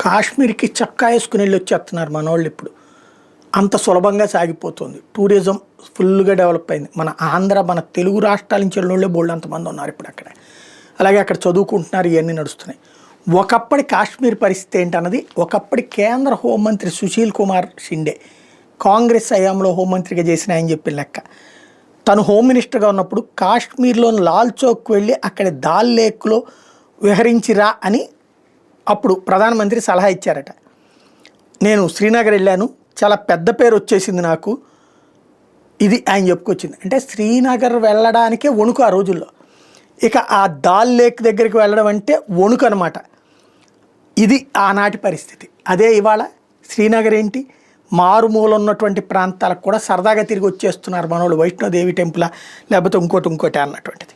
కాశ్మీర్కి చక్కా వేసుకుని వెళ్ళి వచ్చేస్తున్నారు మనోళ్ళు ఇప్పుడు. అంత సులభంగా సాగిపోతుంది. టూరిజం ఫుల్గా డెవలప్ అయింది. మన ఆంధ్ర, మన తెలుగు రాష్ట్రాల నుంచి వెళ్ళినోళ్ళే బోల్డ్ అంతమంది ఉన్నారు ఇప్పుడు అక్కడ. అలాగే అక్కడ చదువుకుంటున్నారు, ఇవన్నీ నడుస్తున్నాయి. ఒకప్పటి కాశ్మీర్ పరిస్థితి ఏంటన్నది ఒకప్పటి కేంద్ర హోంమంత్రి సుశీల్ కుమార్ షిండే కాంగ్రెస్ హయాంలో హోంమంత్రిగా చేసిన ఆయన చెప్పిన లెక్క. తను హోమ్ మినిస్టర్గా ఉన్నప్పుడు కాశ్మీర్లోని లాల్ చౌక్ వెళ్ళి అక్కడ దాల్ లేక్లో విహరించిరా అని అప్పుడు ప్రధానమంత్రి సలహా ఇచ్చారట. నేను శ్రీనగర్ వెళ్ళాను, చాలా పెద్ద పేరు వచ్చేసింది నాకు, ఇది ఆయన చెప్పుకొచ్చింది. అంటే శ్రీనగర్ వెళ్ళడానికే వణుకు ఆ రోజుల్లో. ఇక ఆ దాల్ లేక్ దగ్గరికి వెళ్ళడం అంటే వణుకు అనమాట. ఇది ఆనాటి పరిస్థితి. అదే ఇవాళ శ్రీనగర్ ఏంటి, మారుమూల ఉన్నటువంటి ప్రాంతాలకు కూడా సరదాగా తిరిగి వచ్చేస్తున్నారు మనోళ్ళు. వైష్ణోదేవి టెంపుల్ లేకపోతే ఇంకోటి అన్నటువంటిది.